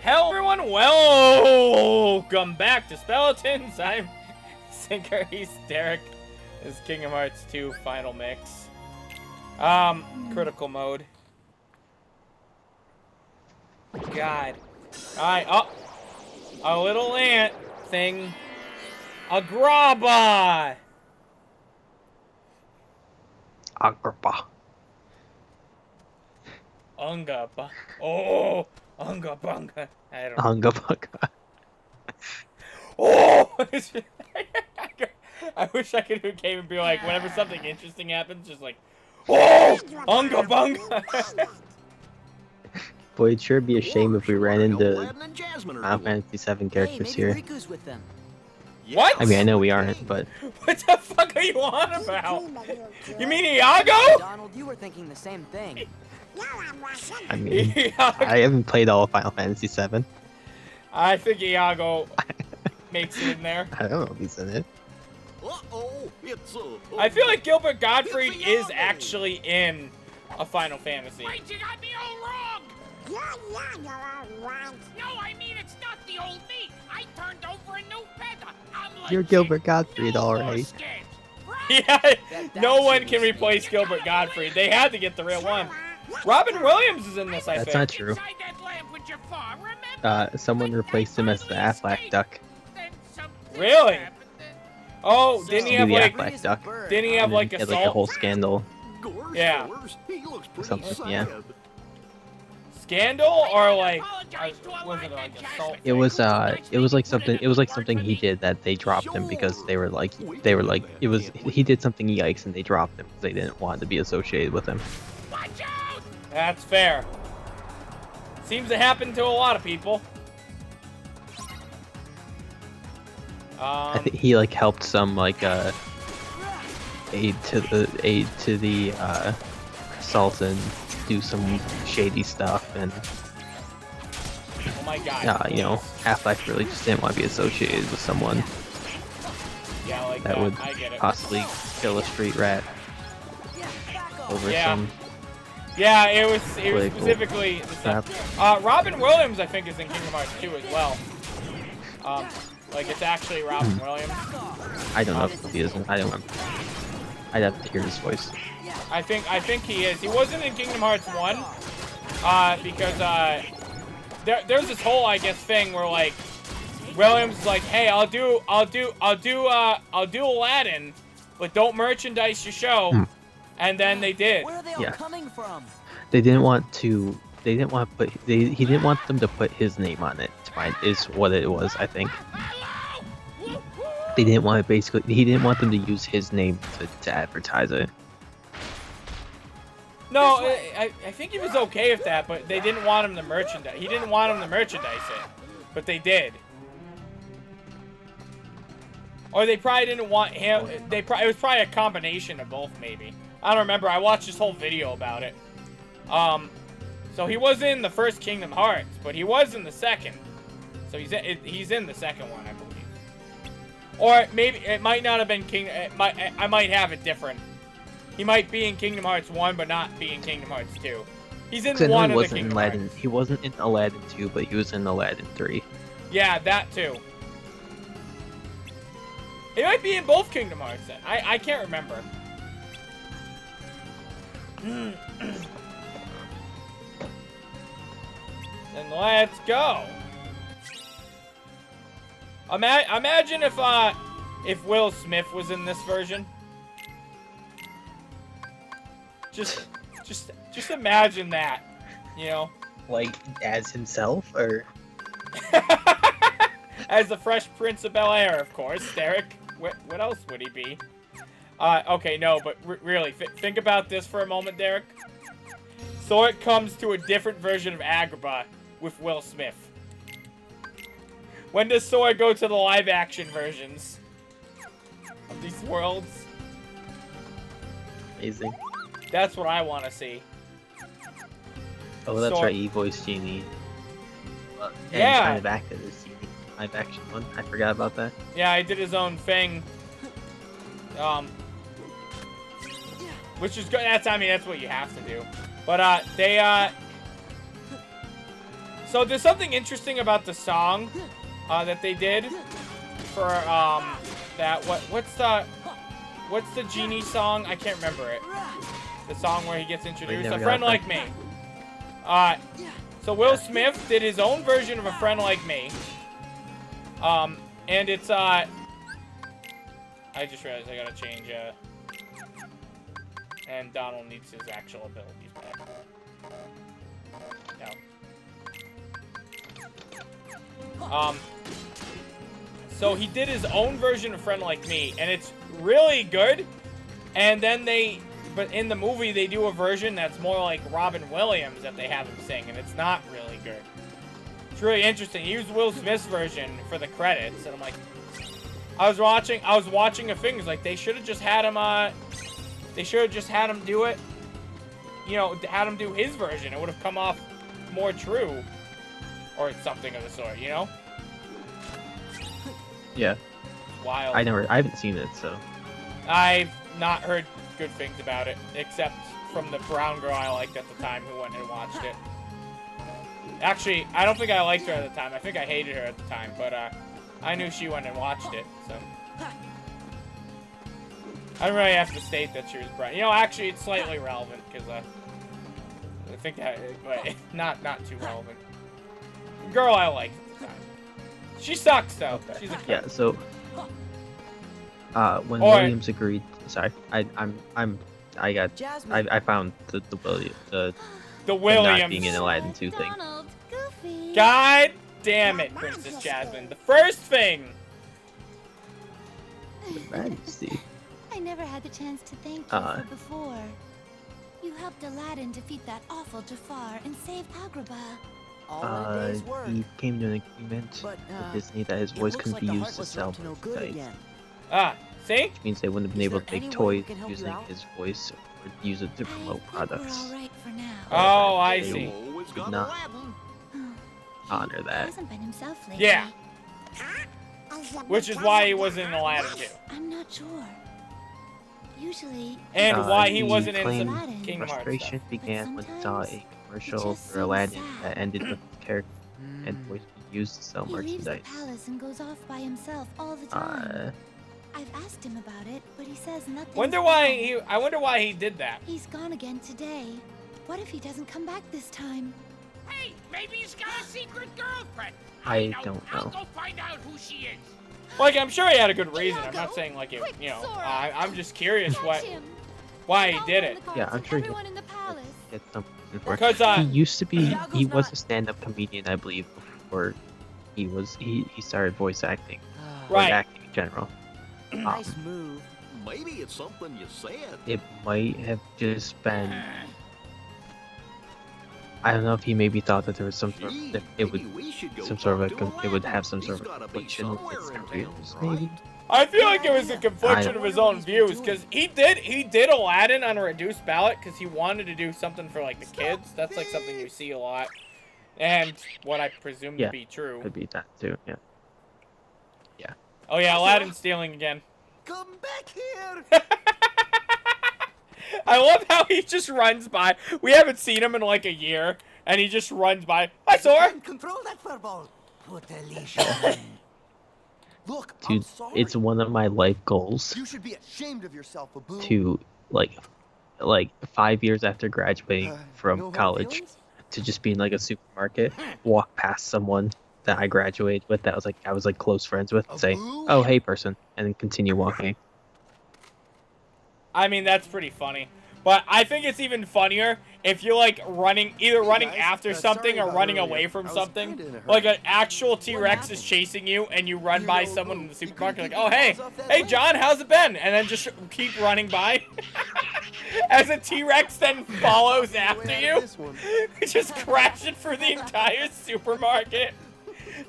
Hello everyone, welcome back to Speletons. I'm Zinker, he's Derek. This is Kingdom Hearts 2 Final Mix. Critical mode. God. Alright, a little ant thing. A grabba! Agrabah. Unga, oh! Unga bunga. I don't know. Unga bunga. Oh! I wish I could do a game and be like, whenever something interesting happens, just like, oh! Unga bunga! Boy, it'd sure be a shame if we ran into Final Fantasy VII characters here. What? I mean, I know we aren't, but... What the fuck are you on about? You mean Iago? Donald, you were thinking the same thing. I mean, Iago. I haven't played all of Final Fantasy VII. I think Iago makes it in there. I don't know if he's in it. I feel like Gilbert Gottfried is actually in a Final Fantasy. Wait, you got me all wrong! No, I mean it's not the old me. I turned over a new feather. I'm legit. You're Gilbert Gottfried, No more alright. scams. Yeah, no one can replace Gilbert Gottfried. They had to get the real one. Robin Williams is in this, I That's think. not true. Inside that lamp with your paw, remember? Someone replaced him as the Affleck duck. Then something Really? happened, then- Oh, didn't he Do have the like, Affleck duck. didn't he have And then like he a had like a salt whole scandal. Yeah. Something, yeah. scandal or like, Apologize to our was it live like a Jasmine. salt? It was like something he did that they dropped him because they were like he did something yikes and they dropped him because they didn't want to be associated with him. Watch out! That's fair. Seems to happen to a lot of people. I think he like helped some like aid to the Sultan do some shady stuff, and Oh my god. you know, Affleck really just didn't want to be associated with someone Yeah, like that would I get it. possibly kill a street rat over Yeah. some Yeah, it was political specifically the crap. stuff. Robin Williams, I think, is in Kingdom Hearts 2 as well. Like it's actually Robin Williams. I don't know if he isn't. I don't remember. I'd have to hear his voice. I think he is. He wasn't in Kingdom Hearts 1, because there's this whole, I guess, thing where like Williams is like, hey, I'll do Aladdin, but don't merchandise your show, and then they did. Where are they all Yeah. coming from? They didn't want to. They didn't want to put. He didn't want them to put his name on it. Is what it was. I think Hello! Woo-hoo! they didn't want He didn't want them to use his name to advertise it. No, I think he was okay with that, but they didn't want him to merchandise. He didn't want him to merchandise it, but they did. Or they probably didn't want him. It was probably a combination of both, maybe. I don't remember. I watched this whole video about it. So he was in the first Kingdom Hearts, but he was in the second. So he's in the second one, I believe. Or maybe it might not have been I might have it different. He might be in Kingdom Hearts 1, but not be in Kingdom Hearts 2. He's in one of the Kingdom Hearts. He wasn't in Aladdin 2, but he was in Aladdin 3. Yeah, that too. He might be in both Kingdom Hearts then. I can't remember. Then let's go. Imagine if Will Smith was in this version. Just imagine that, you know. Like as himself, or As the Fresh Prince of Bel-Air, of course, Derek. What else would he be? Okay, no, but really, think about this for a moment, Derek. So it comes to a different version of Agrabah with Will Smith. When does Sora go to the live-action versions of these worlds? amazing. That's what I want to see. Oh, that's Sora- right. He voiced Genie. And Yeah. kind of acted as Genie. Live action one. I forgot about that. Yeah, he did his own thing. Which is good. That's what you have to do. But So there's something interesting about the song that they did for that what's the genie song? I can't remember it. The song where he gets introduced. A Friend Like Me. So Will Smith did his own version of A Friend Like Me. And it's I just realized I gotta change and Donald needs his actual abilities back. No. So he did his own version of Friend Like Me, and it's really good. And then but in the movie, they do a version that's more like Robin Williams that they have him sing, and it's not really good. It's really interesting. He used Will Smith's version for the credits, and I'm like, I was watching a thing. It's like they should have just had him. They should have just had him do it. You know, had him do his version. It would have come off more true, or something of the sort. You know? Yeah. Wild. I haven't seen it, so. I've not heard good things about it, except from the brown girl I liked at the time who went and watched it. Actually, I don't think I liked her at the time. I think I hated her at the time, but I knew she went and watched it, so. I don't really have to state that she was brown. You know, actually, it's slightly relevant, because I think that, but not too relevant. Girl I liked at the time. She sucks, though. Okay. She's a yeah, so when Williams agreed, sorry, I found the Williams not being in Aladdin 2 thing. Donald, Goofy. God damn it, Princess Jasmine. The first thing. Majesty. I never had the chance to thank you for before. You helped Aladdin defeat that awful Jafar and save Agrabah. All in a day's work. He came to an agreement But, with Disney that his it voice looks couldn't like be the used heart to was sell up to no good merchandise. again. See? Which means they wouldn't have been Is able to there make any way toys we can help you using out? his voice or use it to promote I think products. we're all right for now. Oh, I They see. Always Did got not Aladdin. He honor that. hasn't been himself lately. Yeah. Which is why he wasn't in Aladdin 2. I'm not sure. Usually. And why he the wasn't in claim some Kingdom Hearts frustration stuff. began when he saw a sometimes commercial just for seems Aladdin sad. that ended with his character and Mm. voice being used to sell He leaves the merchandise. palace and goes off by himself all the time. I've asked him about it, but he says nothing. I wonder why he did that. He's gone again today. What if he doesn't come back this time? Hey, maybe he's got a secret girlfriend. I I'll don't know. go find out who she is. Like, I'm sure he had a good reason. I'm not Iago, saying like it, quick, you know. Sora. I'm just curious Catch him. why he I'll did run it. the cards Yeah, I'm and sure he- everyone in the palace. Get something for it. Because He used to be. Iago's He was not- a stand-up comedian, I believe, before he started voice acting. Voice Right. acting in general. Nice move. Maybe it's something you said. It might have just been. I don't know if he maybe thought that there was some sort Gee, that it would maybe we should go some sort of a talk to it would Aladdin. have some He's sort of gotta be confliction with his somewhere in careers, town, maybe. right? I feel like it was a confliction I- of his own views, because he did Aladdin on a reduced ballot because he wanted to do something for like the kids. That's like something you see a lot, and what I presume Yeah. to be true. Could be that too. Yeah. Oh yeah, Aladdin stealing again. Come back here. I love how he just runs by. We haven't seen him in like a year, and he just runs by. Hi, Sora. Control that furball. Put a leash on him. Look, I'm Dude, sorry. it's one of my life goals You should be ashamed of yourself, Abu. to like 5 years after graduating no from hard college feelings? to just be in like a supermarket, walk past someone that I graduated with that I was like close friends with, and say, Abu? "Oh, hey, person," and then continue walking. I mean, that's pretty funny. But I think it's even funnier if you're like either running guys, after sorry something or about running earlier. away from I was something. kinda in a hurry. Like an actual T-Rex is happened? chasing you and you run You by know, someone Abu, in the you supermarket like, couldn't oh, keep hey, your paws off that hey, way. John, how's it been? And then just keep running by. As a T-Rex then follows after Way out you. of this one. Just crashing through the entire supermarket.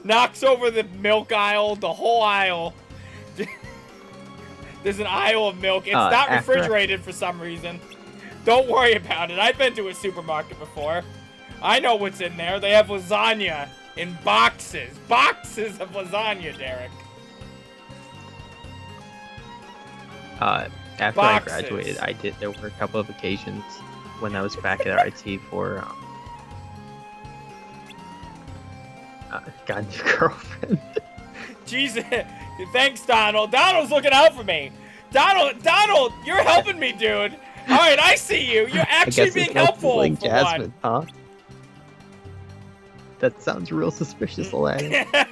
Knocks over the milk aisle, the whole aisle. There's an aisle of milk. It's not after- refrigerated for some reason. Don't worry about it. I've been to a supermarket before. I know what's in there. They have lasagna in boxes. Boxes of lasagna, Derek. After Boxes. I graduated, there were a couple of occasions when I was back at RIT for got a new girlfriend. Jesus. Thanks, Donald. Donald's looking out for me. Donald, you're helping me, dude. All right, I see you. You're actually being helpful for Jasmine, huh? That sounds real suspicious, Aladdin. one.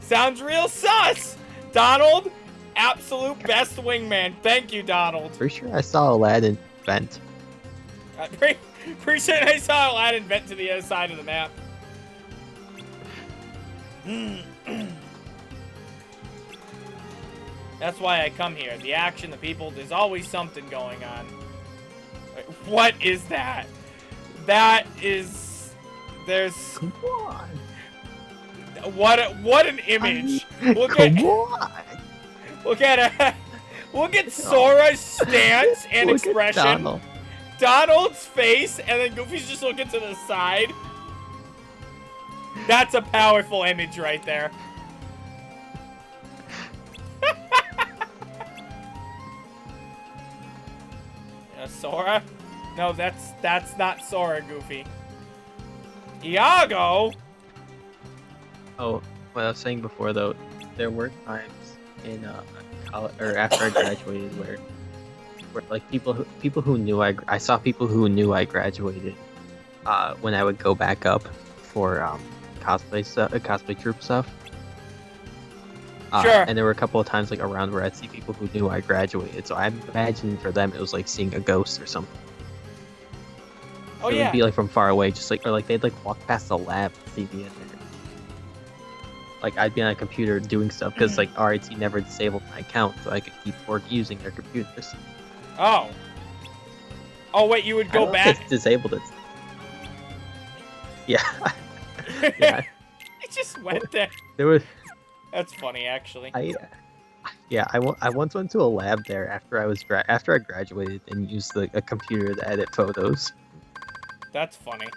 Sounds real sus. Donald, absolute best wingman. Thank you, Donald. Pretty sure I saw Aladdin vent. Pretty sure I saw Aladdin vent to the other side of the map. That's why I come here. The action, the people, there's always something going on. Wait, what is that? That is... There's... Come on. What an image. Look Come at... on. Look at look at Sora's stance and Look at expression. Donald. Donald's face, and then Goofy's just looking to the side. That's a powerful image right there. Sora? No, that's not Sora, Goofy. Iago? Oh, what I was saying before though, there were times in college, or after I graduated where like people who knew I saw people who knew I graduated when I would go back up for cosplay troop stuff. Sure. And there were a couple of times like around where I'd see people who knew I graduated, so I imagine for them it was like seeing a ghost or something. Oh, It yeah. would be like from far away, just like, or like they'd like walk past the lab and see me in there. Like I'd be on a computer doing stuff because like RIT never disabled my account, so I could keep using their computers. Oh. Oh, wait, you would I go don't know if back? it's disabled it. Yeah. Yeah. It just went there. There was. That's funny, actually. I once went to a lab there after I graduated and used a computer to edit photos. That's funny.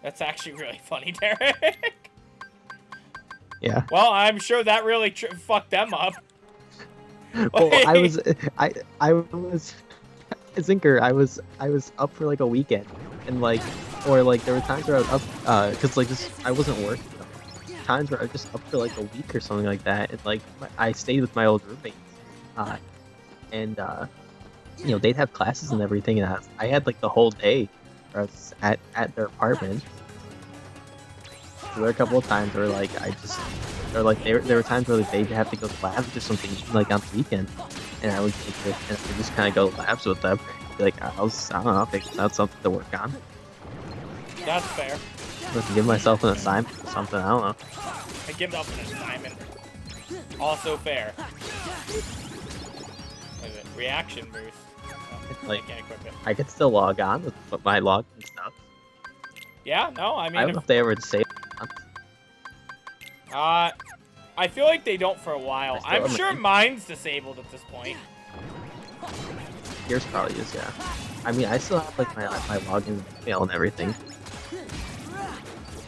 That's actually really funny, Derek. Yeah. Well, I'm sure that really fucked them up. Well, I was Zinker. I was up for like a weekend, and like, or like there were times where I was up, cause like I wasn't working. Times where I was just up for like a week or something like that, and like I stayed with my old roommates, and you know they'd have classes and everything, and I had like the whole day where I was at their apartment. So there were a couple of times where like there were times where like, they'd have to go to labs or something like on the weekend, and I would take it and I would just kind of go to labs with them. Be like, I don't know, figure out something to work on. That's fair. Give myself an assignment or something. I don't know. I give up an assignment. Also fair. What is it? Reaction boost. Oh, Like, I can't equip it. I could still log on with my login stuff. Yeah, no, I mean, I don't know if they ever disabled. I feel like they don't for a while. I still I'm have sure my- mine's disabled at this point. Yours probably is, yeah. I mean, I still have like my login email and everything.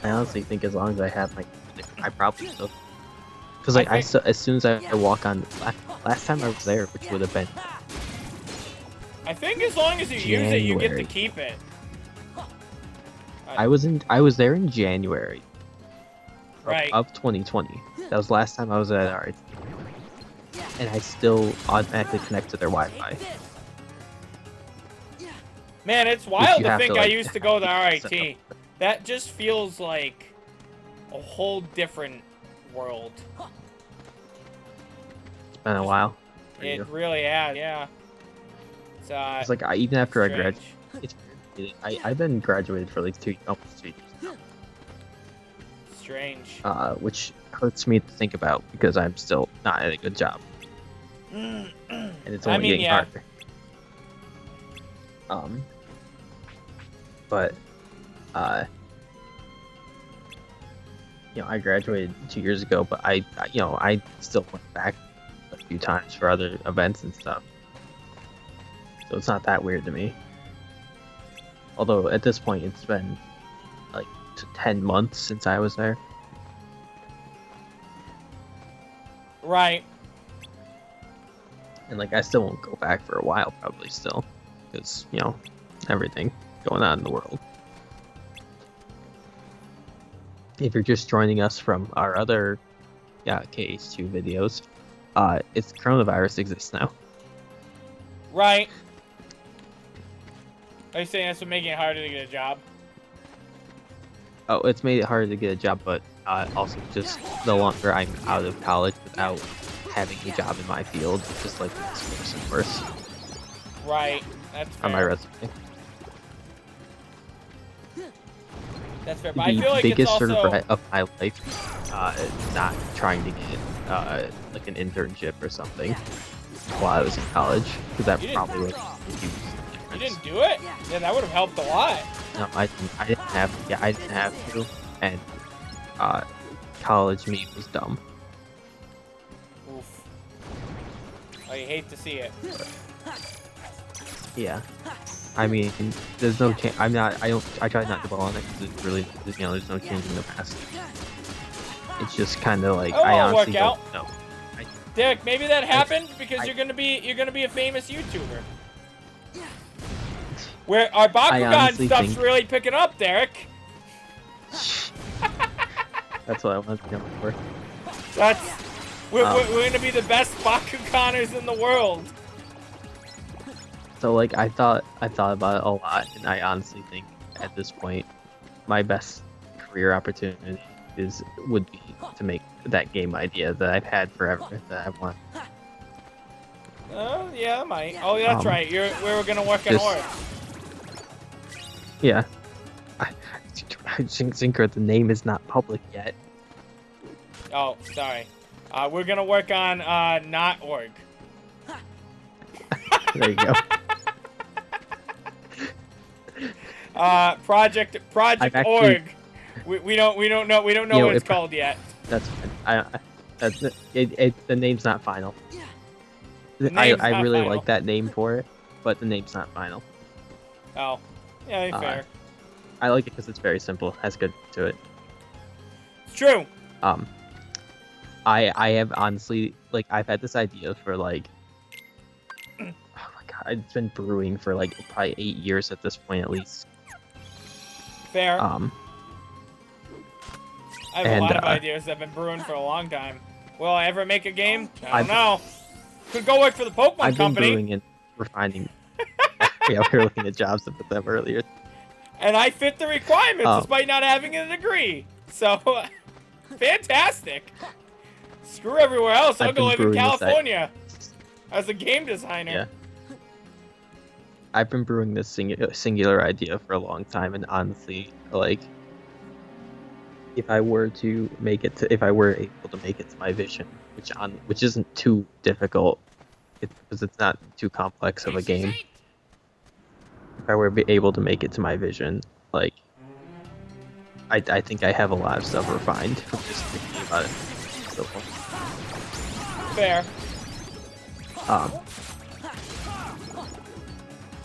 I honestly think as long as I have I probably still. Because like as soon as I walk on, last time I was there, which would have been. I think as long as you use it, you get to January. keep it. I was there in January. Right. Of 2020. That was the last time I was at RIT. And I still automatically connect to their Wi-Fi. Man, it's wild you to have think to, I like, used to go to set RIT. That just feels like a whole different world. It's been a while. for It you. really has, yeah. It's like even after I strange. graduated, I've been graduated for like almost 2 years now. Strange. Which hurts me to think about because I'm still not at a good job, and it's only getting yeah. harder. But you know, I graduated 2 years ago, but I still went back a few times for other events and stuff, so it's not that weird to me. Although at this point, it's been like 10 months since I was there. Right. And like I still won't go back for a while, probably still, because you know everything going on in the world. if you're just joining us from our other KH2 videos, it's coronavirus exists now. Right. Are you saying that's what making it harder to get a job? Oh, it's made it harder to get a job, but also just no longer I'm out of college without having a job in my field. It's just like it's worse and worse Right. That's fair. on my resume. That's fair. But I The feel like it's biggest also... regret of my life, not trying to get like an internship or something while I was in college, because that You didn't- probably would have been a huge difference. You didn't do it? Yeah, that would have helped a lot. No, I didn't have. Yeah, I didn't have to, and college me was dumb. Oof. Oh, you hate to see it. Yeah, I mean, there's no change. I try not to dwell on it because it's really, there's no change in the past. It's just kind of like Oh, I it'll work honestly out. don't know. Derek, maybe that happened because you're gonna be a famous YouTuber. Where our Bakugan honestly stuff's think- really picking up, Derek. That's what I want to go for. We're gonna be the best Bakuganers in the world. So like I thought about it a lot, and I honestly think at this point, my best career opportunity would be to make that game idea that I've had forever that I want. Oh yeah, I might. Oh yeah, that's right. We were gonna work on just- Org. Yeah. I Zinker, the name is not public yet. Oh, sorry. We're gonna work on not Org. There you go. Project actually- Org. We don't know what it's called yet. That's fine. The name's not final. The name's I not really final. like that name for it, but the name's not final. Oh, yeah, fair. I like it because it's very simple. It has good to it. It's true. I have honestly, like, I've had this idea for like, oh my god, it's been brewing for like probably 8 years at this point at least. Fair. I have a and, lot of ideas that have been brewing for a long time. Will I ever make a game? I don't know. Could go work for the Pokemon I've been company. brewing and refining. Yeah, we were looking at jobs with them earlier. And I fit the requirements despite not having a degree. So, fantastic. Screw everywhere else. I'll I've go been live in brewing this California as a game designer. Yeah. I've been brewing this singular idea for a long time, and honestly, like, if I were able to make it to my vision, which isn't too difficult, because it's not too complex of a game. If I were able to make it to my vision, like, I think I have a lot of stuff refined from just thinking about it. So, Fair.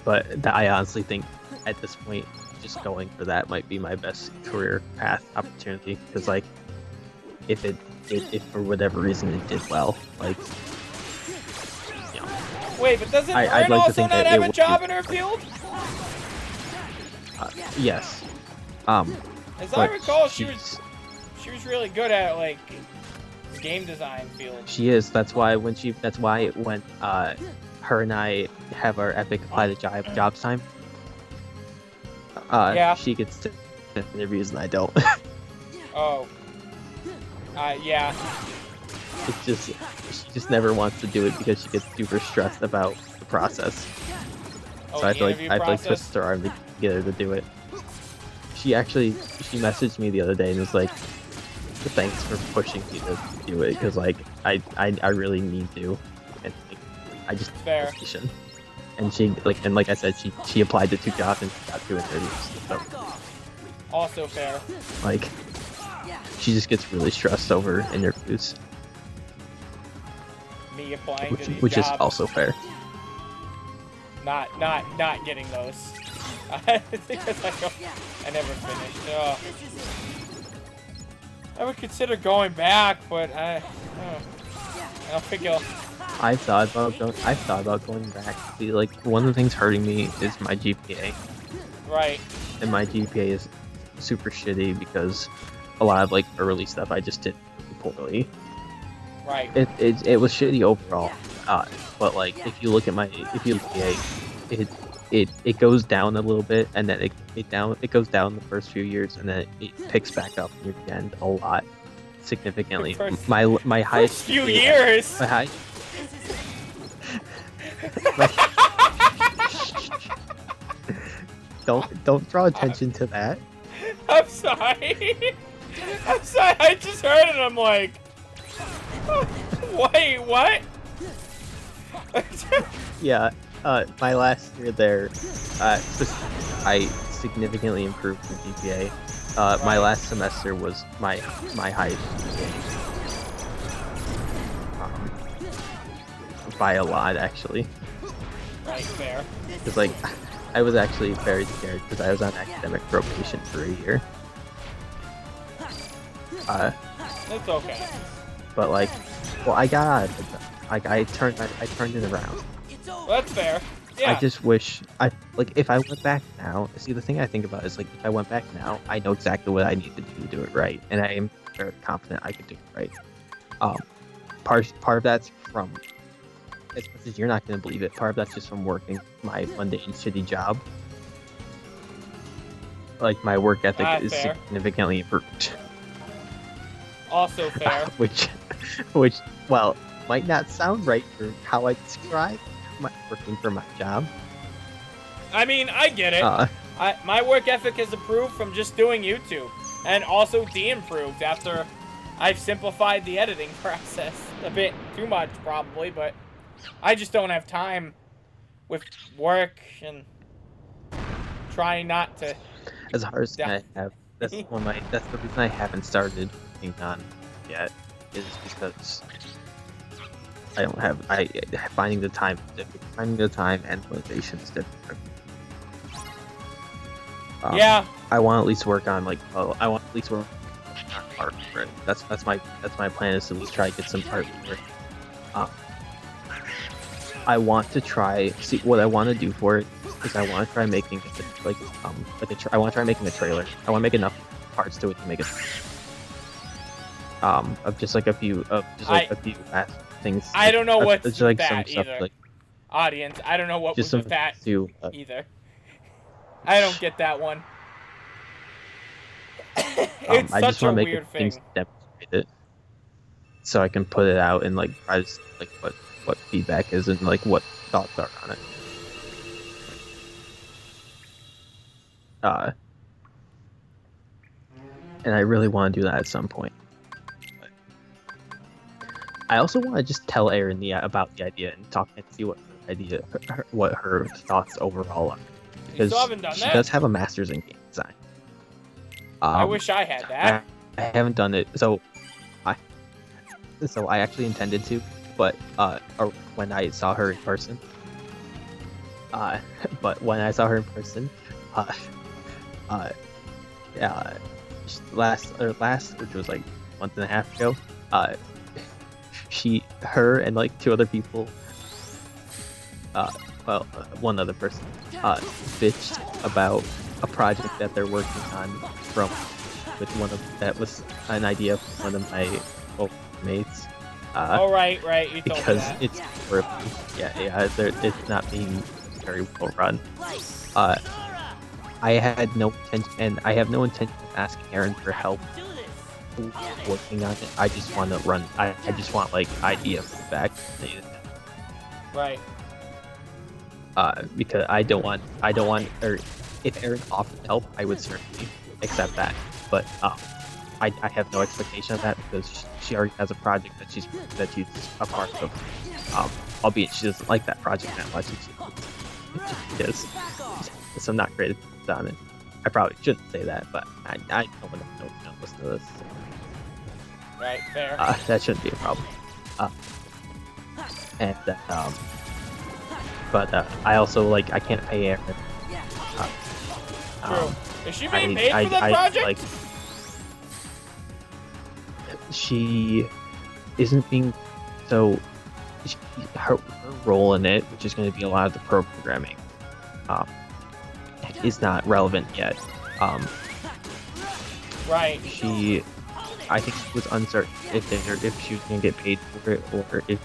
but I honestly think at this point, just going for that might be my best career path opportunity. Because like, if for whatever reason it did well, like, you know, Wait, but doesn't I'd Erin like to also think not that have it a would job be- in her field? yes. As I but recall, she was really good at like game design field. She is. That's why when her and I have our epic apply to jobs time, Yeah. she gets to interviews and I don't. Oh. Yeah. It's just she just never wants to do it because she gets super stressed about the process. Oh, So I the feel like interview I feel like process? twisted her arm to get her to do it. She messaged me the other day and was like, "Thanks for pushing me to do it because like I really need to, and like, I just Fair. patient." And she like I said, she applied to 2 jobs and got 2 interviews. So Also fair. like she just gets really stressed over interviews, Me applying to these which is jobs, also fair. not getting those. Because I never finished. I would consider going back, but I don't think I'll. I've thought about going back. See, like one of the things hurting me is my GPA. Right. And my GPA is super shitty because a lot of like early stuff I just did poorly. Right. It was shitty overall. But like if you look at my it goes down a little bit, and then it goes down the first few years, and then it picks back up near the end a lot, significantly. My highest First few years. My high. Don't draw attention to that. I'm sorry. I'm sorry. I just heard it and I'm like, wait, what? Yeah. My last year there, I significantly improved the GPA. My last semester was my highest GPA. By a lot, actually. Right, fair. Because like, I was actually very scared because I was on academic probation for a year. It's okay. But like, well, I got out of it. Like, I turned it around. Well, that's fair. Yeah. I just wish if I went back now. See, the thing I think about is like, if I went back now, I know exactly what I need to do it right, and I am very confident I could do it right. Part of that's from, as much as you're not gonna believe it, part of that's just from working my mundane shitty job. Like, my work ethic is fair. significantly improved. Also fair. which well, might not sound right for how I describe working for my job. I mean, I get it. My work ethic has improved from just doing YouTube, and also de-improved after I've simplified the editing process a bit too much, probably, but I just don't have time with work and trying not to. As hard as I have, that's the reason I haven't started working on yet, is because I don't have finding the time and motivation is difficult. Yeah. I want to at least work on on art. Right? That's my plan, is to at least try to get some art. I want to try. See, what I want to do for it is I want to try making I want to try making a trailer. I want to make enough parts to it to make it. Of just like a few last things. I don't know what's just like that some stuff either. like Audience, I don't know what just was some with that either. I don't get that one. It's I just such a want to make weird things thing. demonstrate it, so I can put it out and like try to like what feedback is and like what thoughts are on it. And I really want to do that at some point. But I also want to just tell Erin about the idea and talk and see what her thoughts overall are. Because still haven't done she that? does have a master's in game design. I wish I had that. I haven't done it, so I actually intended to, but when I saw her in person, last, which was like a month and a half ago, her and like two other people, one other person, bitched about a project that they're working on that was an idea from one of my old mates. Oh, right, you told me Because that. it's horrible. It's not being very well run. I had no intention, and I have no intention of asking Erin for help working on it. I just want to run. I just want like idea feedback. Right. Because I don't want, or if Erin offered help, I would certainly accept that. But I have no expectation of that because she already has a project that she's a part of. Albeit she doesn't like that project that much. She does. So I'm not great on it. I probably shouldn't say that, but I don't want to listen to this. Right, fair. That shouldn't be a problem. But I also I can't pay Erin. True. Is she being paid for that project? She isn't being her role in it, which is going to be a lot of the programming, is not relevant yet. Right. I think she was uncertain if she was gonna get paid for it, or if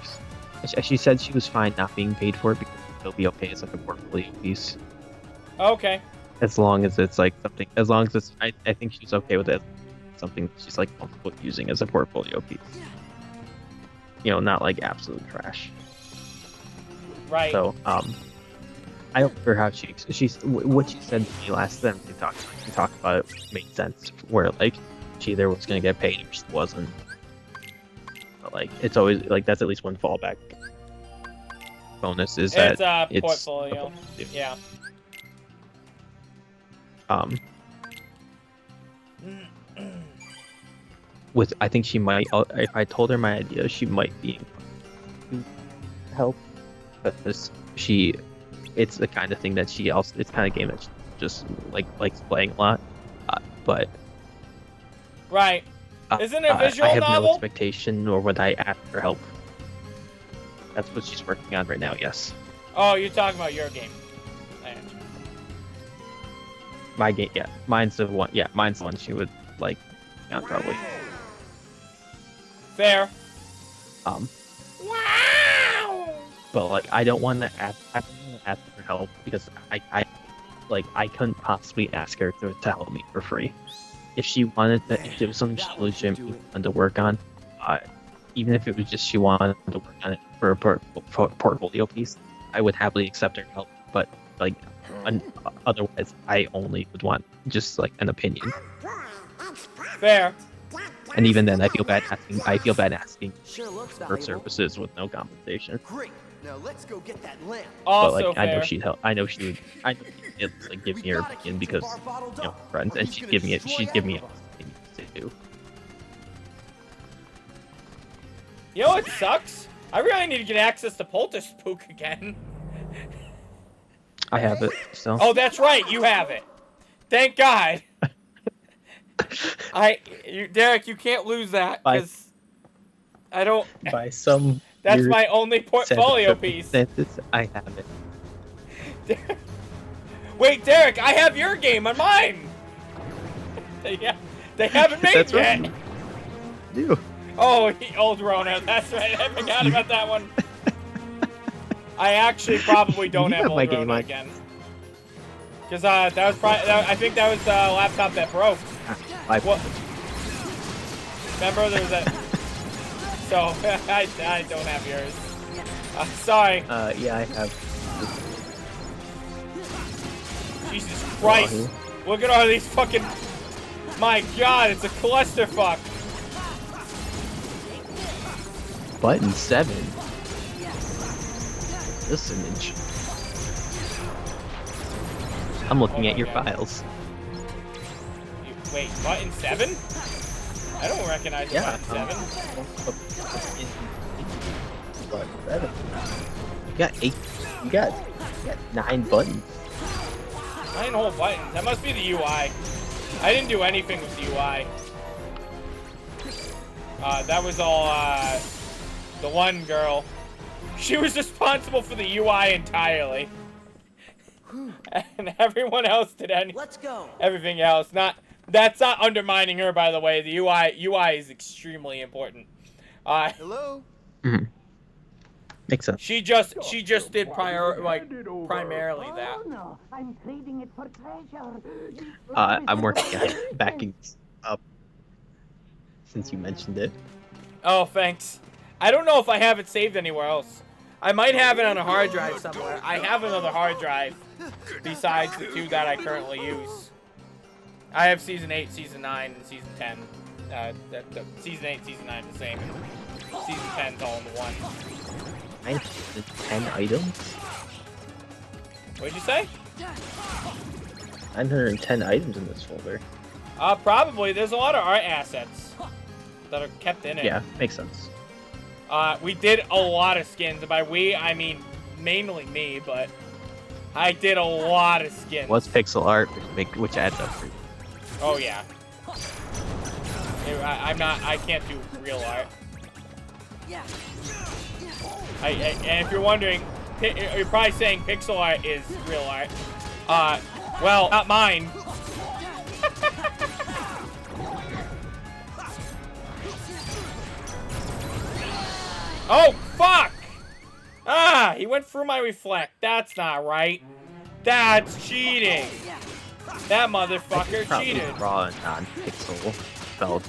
she said she was fine not being paid for it because it'll be okay as like a portfolio piece. Okay. As long as it's like something, as long as it's, I think she's okay with it. Something she's like comfortable using as a portfolio piece. You know, not like absolute trash. Right. So, I don't remember how what she said to me last time we talked about it made sense. Where like she either was gonna get paid or she wasn't. But like it's always like that's at least one fallback bonus is that it's it's portfolio. Yeah. With I think she might. If I told her my idea, she might be help because it's the kind of thing that she also. It's kind of game that she just likes playing a lot, but. Right. Isn't it a visual I have novel? no expectation, nor would I ask for help. That's what she's working on right now. Yes. Oh, you're talking about your game. My game, yeah. Mine's the one. Yeah, mine's the one she would like. Yeah, probably. Fair. Wow. But like, I don't want to ask for help because I couldn't possibly ask her to help me for free. If she wanted to, if it was something she legitimately wanted to work on, even if it was just she wanted to work on it for a portfolio piece, I would happily accept her help. But like, otherwise, I only would want just like an opinion. Fair. And even then, I feel bad asking Sure looks for valuable. services with no compensation. Great. Now let's go get that lamp. Also But like, fair. I know she'd help. I know she'd like give me her opinion because friends, and she'd give me opinions too. You know what sucks? I really need to get access to Polterspook again. I have it still. Oh, that's right. You have it. Thank God. Derek, you can't lose that because I don't. By some. That's weird my only portfolio set of piece. circumstances, I have it. Wait, Derek, I have your game on mine. They haven't made That's yet. right. You. Oh, old Rona. That's right. I forgot about that one. I actually probably don't You have have old my game Rona on. again. Because that was probably. I think that was the laptop that broke. What? Remember, there was that. So I don't have yours. Sorry. Yeah, I have. Jesus Christ! Look at all these fucking. My God, it's a clusterfuck. Button 7. Listenage. I'm looking at your files. Wait, button 7? I don't recognize a button 7. Button 7. You got 8. You got 9 buttons. 9 whole buttons. That must be the UI. I didn't do anything with the UI. That was all the one girl. She was responsible for the UI entirely. And everyone else did Let's go. everything else. That's not undermining her, by the way. The UI is extremely important. Hello? Mm-hmm. Makes sense. She just did primarily that. No, I'm trading it for treasure. I'm working on backing this up since you mentioned it. Oh, thanks. I don't know if I have it saved anywhere else. I might have it on a hard drive somewhere. I have another hard drive besides the 2 that I currently use. I have Season 8, Season 9, and Season 10. Season 8, Season 9 the same. Season 10's all in one. 910 items? What'd you say? 910 items in this folder. Probably. There's a lot of art assets that are kept in it. Yeah, makes sense. We did a lot of skins. By we, I mean mainly me, but I did a lot of skins. What's pixel art, which adds up for you? Oh yeah. I can't do real art. And if you're wondering, you're probably saying pixel art is real art. Well, not mine. Oh, fuck! Ah, he went through my reflect. That's not right. That's cheating. That motherfucker cheated. Draw a non-pixel spell.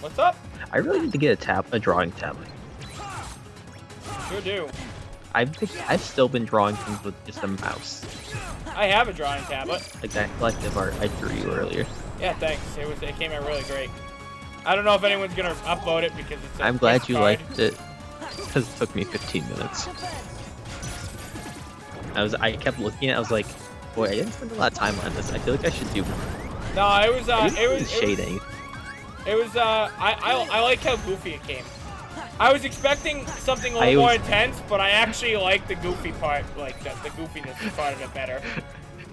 What's up? I really need to get a drawing tablet. Sure do. I've still been drawing things with just a mouse. I have a drawing tablet. Like that collective art I drew you earlier. Yeah, thanks. It came out really great. I don't know if anyone's gonna upload it because it's. I'm glad you liked it, because it took me 15 minutes. I kept looking at it, I was like, boy, I didn't spend a lot of time on this. I feel like I should do more. No, it was shading. I like how goofy it came. I was expecting something a little more intense, but I actually like the goofy part, like the goofiness part of it better.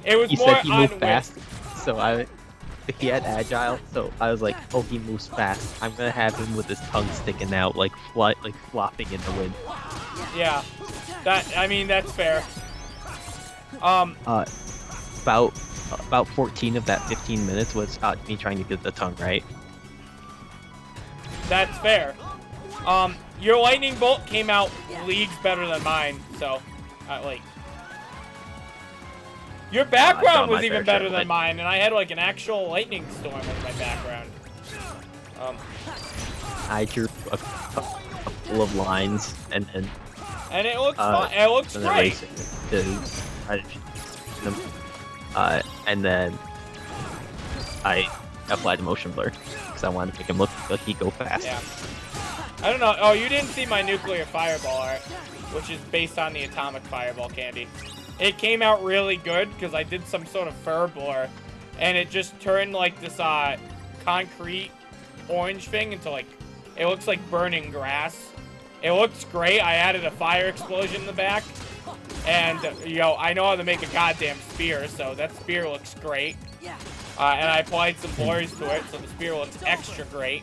It was You more said he on moved with. fast, so he had agile, so I was like, oh, he moves fast. I'm gonna have him with his tongue sticking out, like flopping in the wind. Yeah, that's fair. About 14 of that 15 minutes was me trying to get the tongue right. That's fair. Your lightning bolt came out leagues better than mine, so, like... Your background was even better than mine, and I had, like, an actual lightning storm in my background. I drew a couple of lines, and then... And it looks fun. It looks great. And then I applied a motion blur, because I wanted to make him look like he'd go fast. Yeah. I don't know. Oh, you didn't see my nuclear fireball art, which is based on the atomic fireball candy. It came out really good because I did some sort of fur blur, and it just turned like this concrete orange thing into like, it looks like burning grass. It looks great. I added a fire explosion in the back, and I know how to make a goddamn spear, so that spear looks great. And I applied some blurs to it, so the spear looks extra great.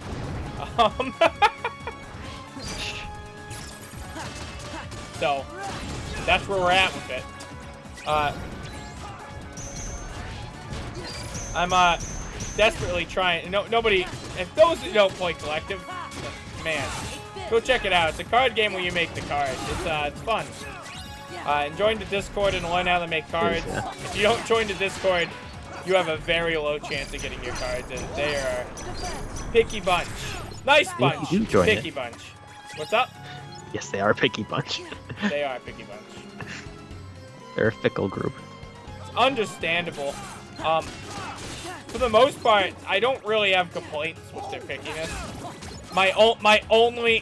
So, that's where we're at with it. I'm desperately trying. Nobody. If those who don't play collective, man, go check it out. It's a card game where you make the cards. It's fun. And join the Discord and learn how to make cards. If you don't join the Discord, you have a very low chance of getting your cards, and they are picky bunch. Nice bunch. You join picky bunch. What's up? Yes, they are a picky bunch. They are a picky bunch. They're a fickle group. It's understandable. For the most part, I don't really have complaints with their pickiness. My only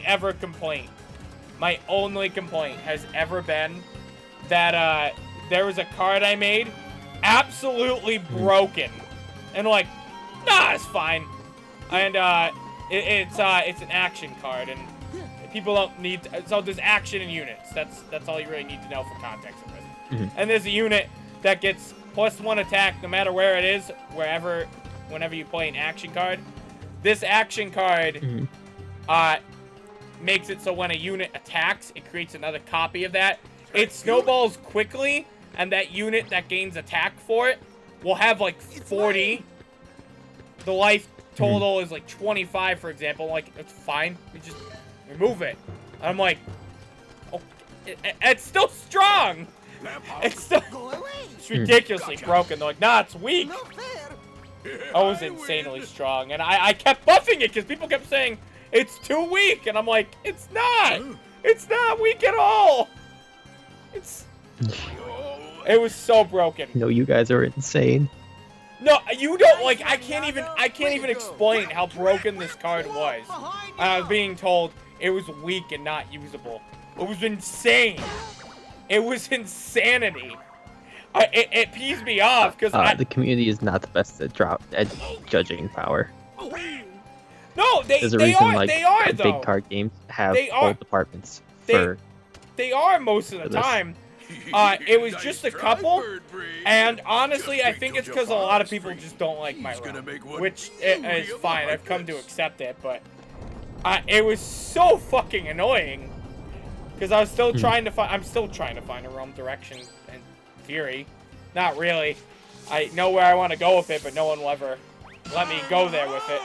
complaint has ever been that there was a card I made absolutely broken, and like, nah, it's fine. And it's an action card, and people don't need so there's action in units. That's all you really need to know for context of it. And there's a unit that gets +1 attack no matter where it is, whenever you play an action card. This action card makes it so when a unit attacks, it creates another copy of that. It snowballs quickly, and that unit that gains attack for it will have like 40. The life total is like 25, for example. Like, it's fine. We just remove it. And I'm like, oh, it's still strong. It's ridiculously broken. They're like, nah, it's weak. I was insanely strong, and I kept buffing it because people kept saying it's too weak, and I'm like, it's not. It's not weak at all. It was so broken. No, you guys are insane. No, you don't, like, I can't even explain how broken this card was. I was being told it was weak and not usable. It was insane. It was insanity. It pees me off because the community is not the best at judging power. No, There's a reason they are though. Big card games have whole departments for. They are most of the time. It was just a couple, and honestly, I think it's because a lot of people just don't like my run, which is fine. I've come to accept it, but it was so fucking annoying because I was still trying to find. I'm still trying to find a realm direction in theory. Not really. I know where I want to go with it, but no one will ever let me go there with it.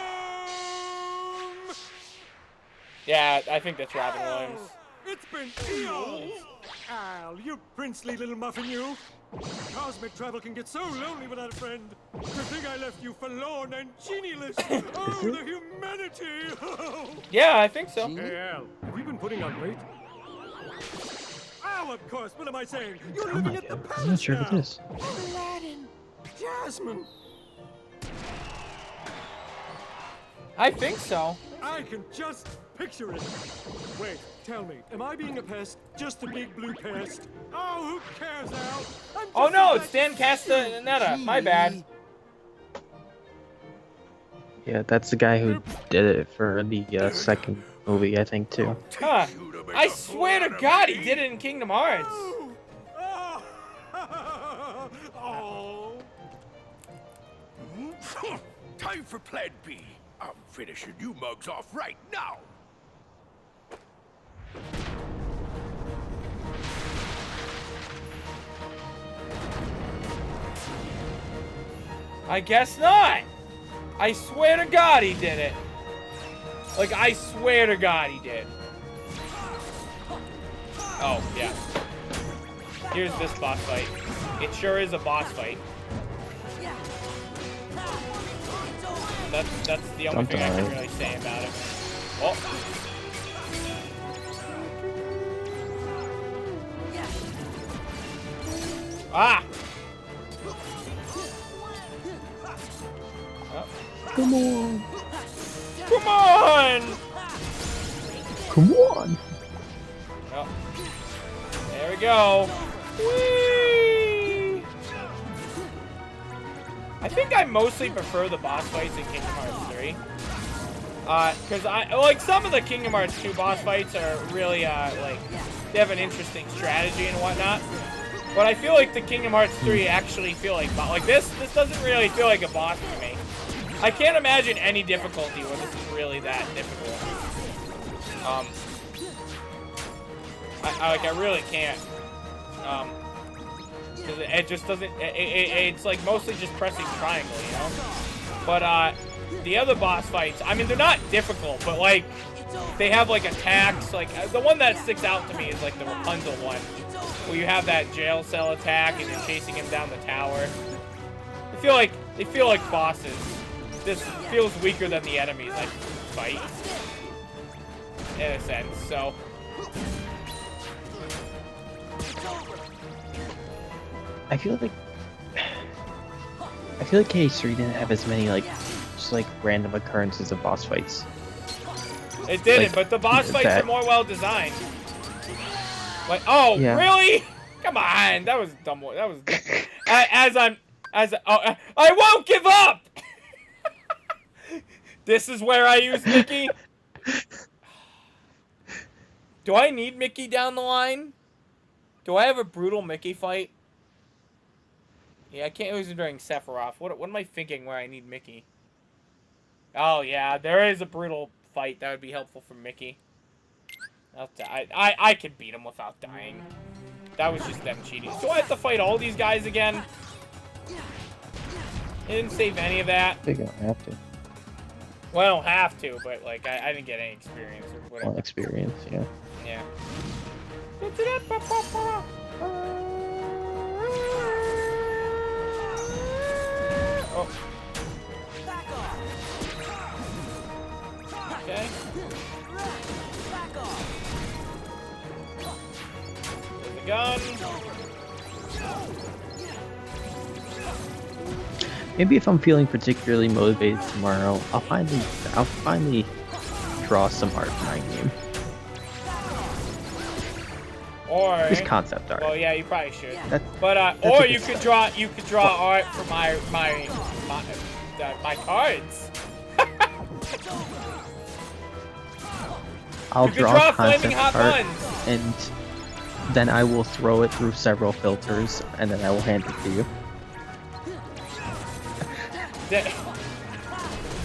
Yeah, I think that's Robin Williams. It's been eons! Al, you princely little muffin, you! Cosmic travel can get so lonely without a friend. To think I left you forlorn and genieless! Oh, the humanity! Yeah, I think so. Hey, Al, have you been putting on weight? Oh, of course, what am I saying? You're living at the palace I'm not sure now. what it is. Aladdin! Jasmine! I think so. I can just picture it. Wait, tell me, am I being a pest? Just a big blue pest? Oh, who cares, Al? I'm Oh just no, a it's Dan Castaneda. My bad. Yeah, that's the guy who did it for the second movie, I think, too. Huh. I swear to God, he did it in Kingdom Hearts. Oh. Oh. Time for Plan B. I'm finishing you mugs off right now. I guess not. I swear to God he did it. Like, I swear to God he did. Oh, yeah. Here's this boss fight. It sure is a boss fight. That's the only thing I can really say about it. Oh. Ah! Oh. Come on! Come on! Come on! Oh. There we go. Whee! I think I mostly prefer the boss fights in Kingdom Hearts 3. Because I like some of the Kingdom Hearts 2 boss fights are really like they have an interesting strategy and whatnot. But I feel like the Kingdom Hearts 3 actually feel like this doesn't really feel like a boss to me. I can't imagine any difficulty where this is really that difficult. I really can't. Cause it just doesn't. It's like mostly just pressing triangle, you know. But the other boss fights, I mean, they're not difficult, but like they have like attacks. Like the one that sticks out to me is like the Rapunzel one, where you have that jail cell attack and you're chasing him down the tower. They feel like bosses. This feels weaker than the enemies I fight, in a sense. So. I feel like KH3 didn't have as many just random occurrences of boss fights. It didn't, Like, but the boss fights that- are more well designed. Like, oh, Yeah. really? Come on, that was dumb. That was I won't give up. This is where I use Mickey. Do I need Mickey down the line? Do I have a brutal Mickey fight? Yeah, I can't use him during Sephiroth. What am I thinking where I need Mickey? Oh, yeah, there is a brutal fight that would be helpful for Mickey. I could beat him without dying. That was just them cheating. Do I have to fight all these guys again? I didn't save any of that. I think I don't have to. Well, I don't have to, but, like, I didn't get any experience or whatever. Well, experience, yeah. Yeah. Oh. Okay. There's the gun. Maybe if I'm feeling particularly motivated tomorrow, I'll finally draw some art for my game. Or Just concept art. well, yeah, you probably should. That- But that's or a you good could draw art for my cards. I'll You could draw draw flaming concept hot art, buns. and then I will throw it through several filters, and then I will hand it to you.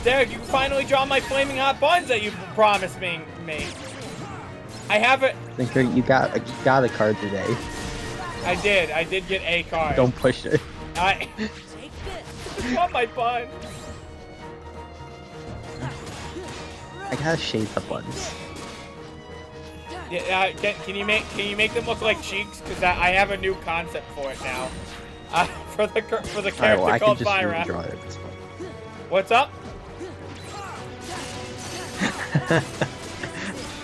Derek, you can finally draw my flaming hot buns that you promised me. I have it. Zinker, you got a card today. I did get a card. Don't push it. I just want my buns. I gotta shade the buns. Yeah, can you make them look like cheeks? Because I have a new concept for it now. For the character Alright, well, I can called just Fyra. redraw it at this point. What's up?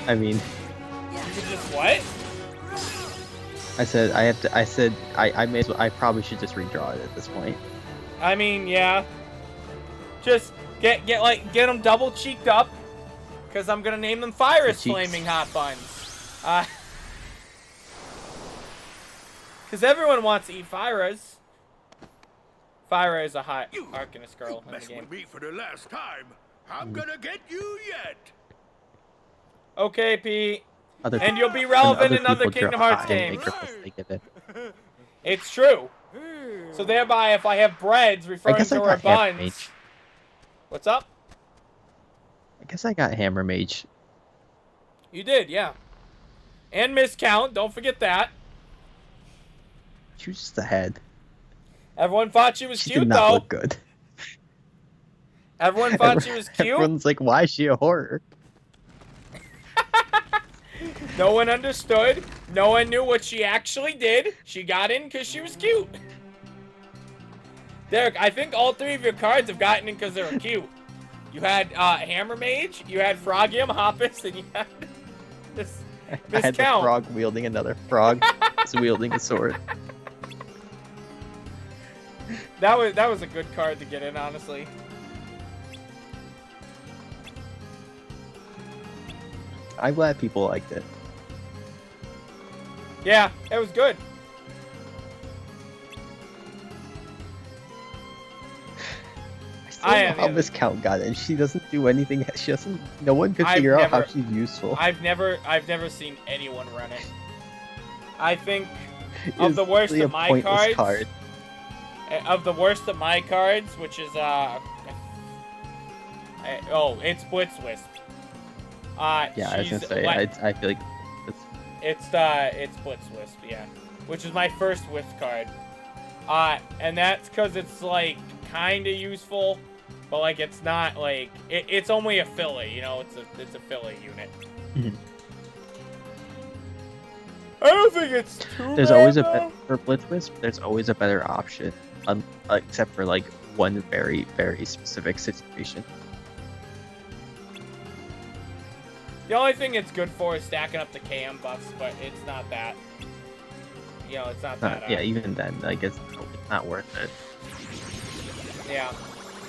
I mean, You can just what? I said I probably should just redraw it at this point. I mean, yeah. Just get them double cheeked up, because I'm gonna name them Fyra's Flaming Hot Buns. Because everyone wants to eat Fyra's. Fyra is a hot Arcanist girl in the Mess game. with me for the last time. I'm gonna get you yet. Okay, Pete. And you'll be relevant in other Kingdom Hearts games. It's true. So thereby, if I have breads referring to her buns... What's up? I guess I got Hammer Mage. You did, yeah. And Miscount, don't forget that. She was just the head. Everyone thought she was She cute, did not though. look good. Everyone thought she was cute. Everyone's like, why is she a horror? No one understood. No one knew what she actually did. She got in because she was cute. Derek, I think all three of your cards have gotten in because they were cute. You had Hammer Mage, you had Frogium Hoppus, and you had this I had the Miscount. frog wielding another frog. Is wielding a sword. That was a good card to get in, honestly. I'm glad people liked it. Yeah, it was good. I don't know how Miscount got it, and she doesn't do anything. She doesn't. No one could figure out how she's useful. I've never seen anyone run it. I think of the worst of my cards. Of the worst of my cards, which is it's Blitz Wisp. Yeah, I was gonna say. I feel like it's Blitz Wisp, yeah, which is my first Wisp card. And that's because it's like kind of useful, but like it's not like it's only a filly, you know, it's a filly unit. Mhm. I don't think it's too there's bad, always though. for Blitz Wisp. There's always a better option, except for like one very very specific situation. The only thing it's good for is stacking up the KM buffs, but it's not that. You know, it's not that. Yeah, even then, like it's not worth it. Yeah,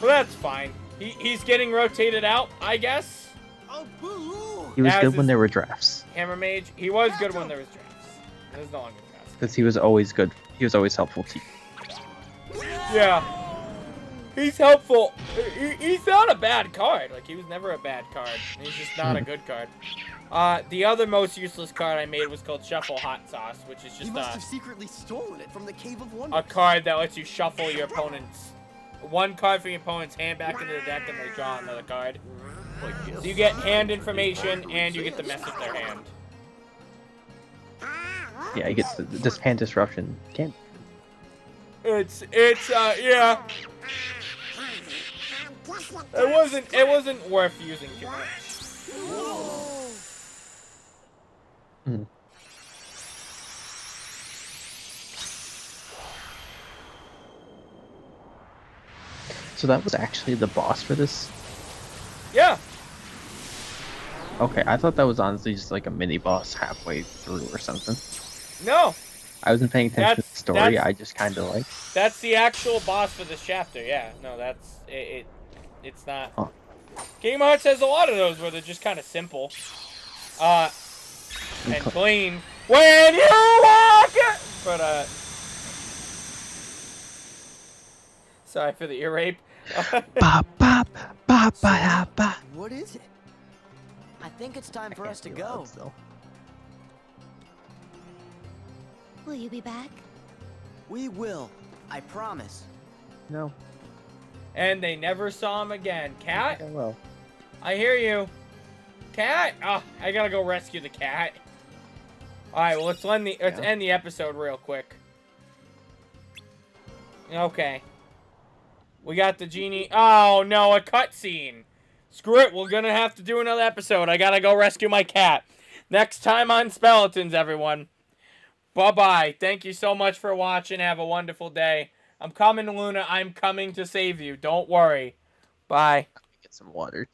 well that's fine. He's getting rotated out, I guess. Oh, boo! He was As good when is there were drafts. Hammer Mage. He was good when there was drafts. There's no longer drafts. Because he was always good. He was always helpful to you. Yeah. He's helpful. He's not a bad card. Like, he was never a bad card. He's just not a good card. The other most useless card I made was called Shuffle Hot Sauce, which is just You must have secretly stolen it from the Cave of Wonders. a card that lets you shuffle your opponent's... One card from your opponent's hand back into the deck, and they draw another card. So you get hand information, and you get the mess of their hand. Yeah, he gets this hand disruption. Can't. Yeah. It wasn't worth using too much. Mm. So that was actually the boss for this? Yeah. Okay, I thought that was honestly just like a mini boss halfway through or something. No. I wasn't paying attention to the story, that's- I just kind of like... That's the actual boss for this chapter. Yeah. No, that's it. It's not. Huh. Kingdom Hearts has a lot of those where they're just kind of simple. And clean. When you walk it. But sorry for the ear rape. Ba ba ba ba ba. What is it? I think it's time for us to go. Will you be back? We will. I promise. No. And they never saw him again. Cat? Okay, well. I hear you. Cat? Oh, I gotta go rescue the cat. Alright, well, let's end the episode real quick. Okay. We got the genie. Oh, no, a cutscene. Screw it, we're gonna have to do another episode. I gotta go rescue my cat. Next time on Speletons, everyone. Bye-bye. Thank you so much for watching. Have a wonderful day. I'm coming, Luna. I'm coming to save you. Don't worry. Bye. Get some water.